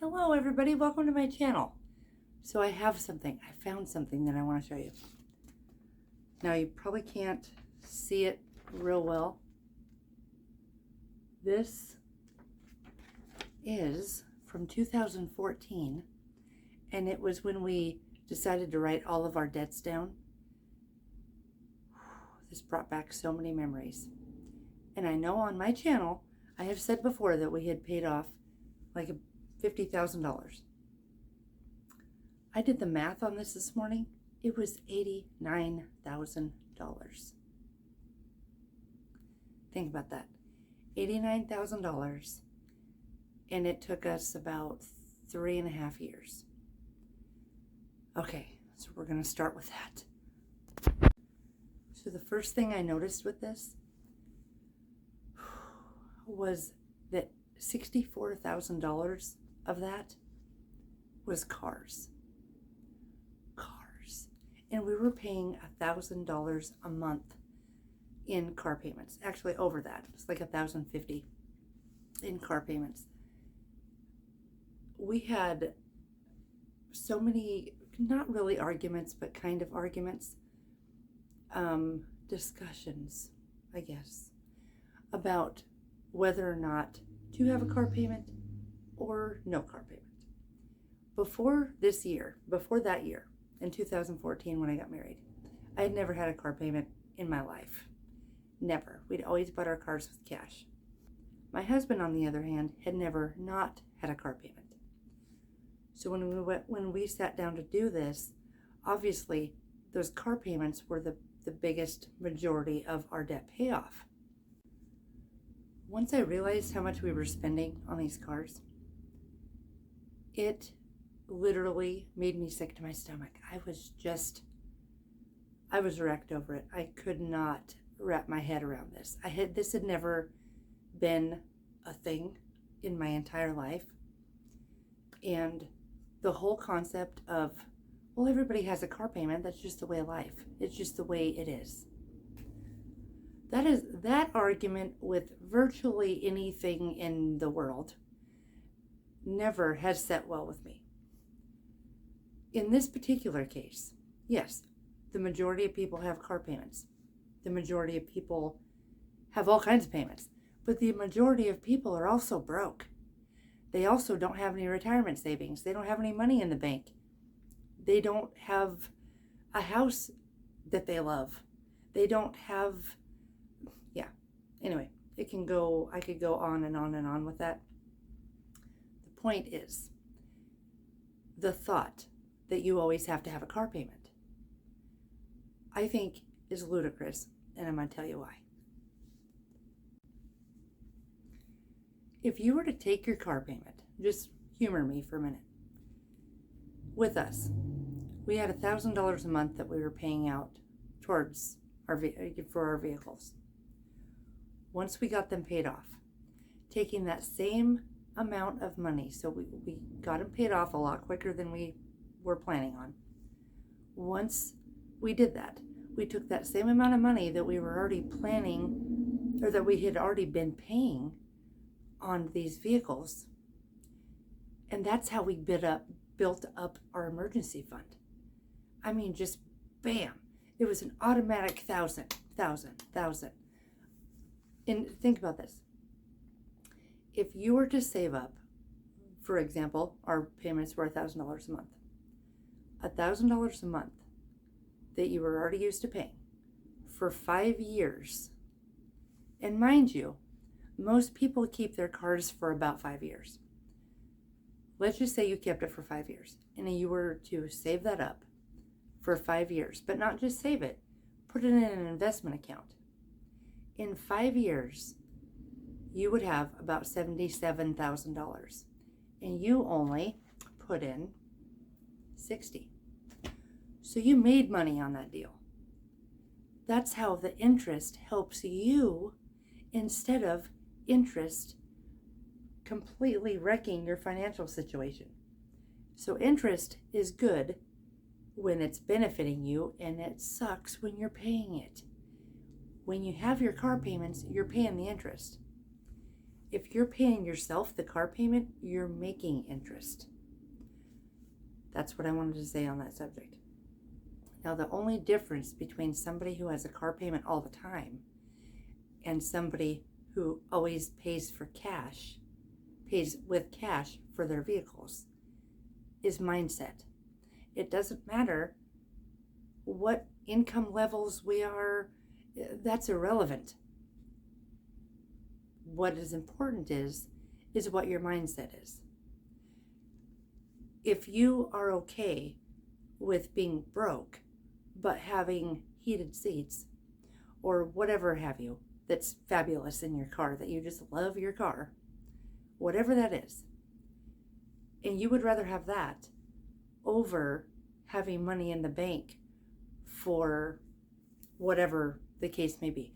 Hello everybody, welcome to my channel. So I found something that I want to show you. Now you probably can't see it real well. This is from 2014, and it was when we decided to write all of our debts down. This brought back so many memories. And I know on my channel, I have said before that we had paid off like $50,000. I did the math on this morning. It was $89,000. Think about that. $89,000. And it took us about 3.5 years. Okay, so we're going to start with that. So the first thing I noticed with this was that $64,000 of that was cars. And we were paying $1,000 a month in car payments. Actually, over that. It's like $1,050 in car payments. We had so many, not really arguments, but kind of arguments, discussions, I guess, about whether or not to have a car payment or no car payment. Before that year, in 2014 when I got married, I had never had a car payment in my life. Never. We'd always bought our cars with cash. My husband, on the other hand, had never not had a car payment. So when we sat down to do this, obviously those car payments were the biggest majority of our debt payoff. Once I realized how much we were spending on these cars, it literally made me sick to my stomach. I was wrecked over it. I could not wrap my head around this. This had never been a thing in my entire life. And the whole concept of, well, everybody has a car payment. That's just the way of life. It's just the way it is. That argument with virtually anything in the world never has set well with me. In this particular case, yes, the majority of people have car payments. The majority of people have all kinds of payments. But the majority of people are also broke. They also don't have any retirement savings. They don't have any money in the bank. They don't have a house that they love. They don't have, Anyway, I could go on and on and on with that. The point is, the thought that you always have to have a car payment, I think, is ludicrous, and I'm going to tell you why. If you were to take your car payment, just humor me for a minute, with us, we had $1,000 a month that we were paying out towards for our vehicles. Once we got them paid off, taking that same amount of money, so we got them paid off a lot quicker than we were planning on. Once we did that, we took that same amount of money that we were already planning, or that we had already been paying on these vehicles, and that's how we built up our emergency fund. I mean, just bam, it was an automatic thousand. And think about this. If you were to save up, for example, our payments were $1,000 a month. $1,000 a month that you were already used to paying for 5 years. And mind you, most people keep their cars for about 5 years. Let's just say you kept it for 5 years, and you were to save that up for 5 years, but not just save it, put it in an investment account. In 5 years, you would have about $77,000, and you only put in $60,000. So you made money on that deal. That's how the interest helps you, instead of interest completely wrecking your financial situation. So interest is good when it's benefiting you, and it sucks when you're paying it. When you have your car payments, you're paying the interest. If you're paying yourself the car payment, you're making interest. That's what I wanted to say on that subject. Now, the only difference between somebody who has a car payment all the time and somebody who always pays with cash for their vehicles, is mindset. It doesn't matter what income levels we are, that's irrelevant. What is important is what your mindset is. If you are okay with being broke, but having heated seats or whatever have you that's fabulous in your car, that you just love your car, whatever that is, and you would rather have that over having money in the bank for whatever the case may be,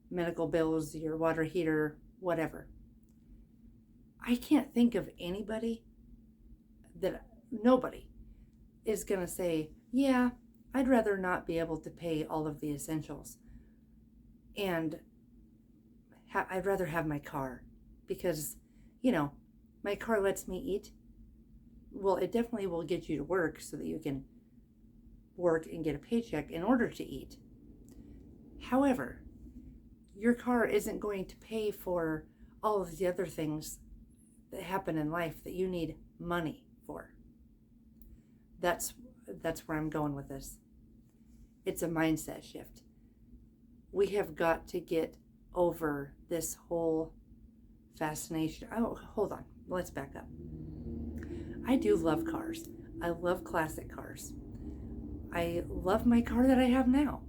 medical bills, your water heater, whatever. I can't think of nobody is going to say, yeah, I'd rather not be able to pay all of the essentials. And I'd rather have my car because, my car lets me eat. Well, it definitely will get you to work so that you can work and get a paycheck in order to eat. However, your car isn't going to pay for all of the other things that happen in life that you need money for. That's where I'm going with this. It's a mindset shift. We have got to get over this whole fascination. Oh, hold on. Let's back up. I do love cars. I love classic cars. I love my car that I have now.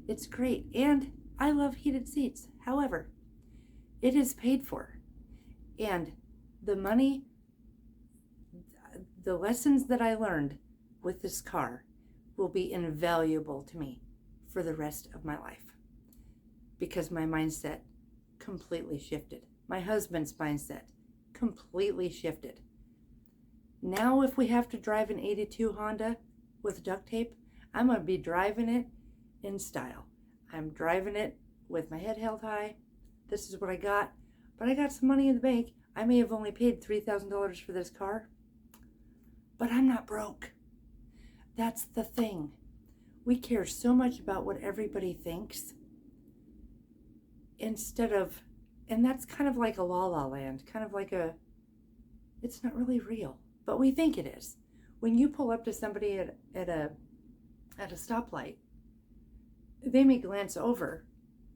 It's great. And I love heated seats. However, it is paid for. And the money, the lessons that I learned with this car will be invaluable to me for the rest of my life because my mindset completely shifted. My husband's mindset completely shifted. Now, if we have to drive an 82 Honda with duct tape, I'm going to be driving it in style. I'm driving it with my head held high. This is what I got. But I got some money in the bank. I may have only paid $3,000 for this car, but I'm not broke. That's the thing. We care so much about what everybody thinks instead of, and that's kind of like a la-la land, kind of like it's not really real, but we think it is. When you pull up to somebody at a stoplight, they may glance over,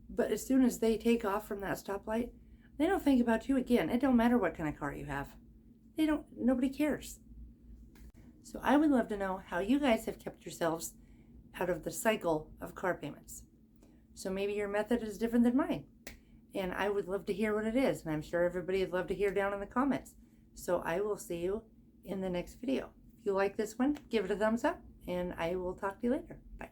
but as soon as they take off from that stoplight, they don't think about you again. It don't matter what kind of car you have. Nobody cares. So I would love to know how you guys have kept yourselves out of the cycle of car payments. So maybe your method is different than mine. And I would love to hear what it is. And I'm sure everybody would love to hear down in the comments. So I will see you in the next video. If you like this one, give it a thumbs up. And I will talk to you later. Bye.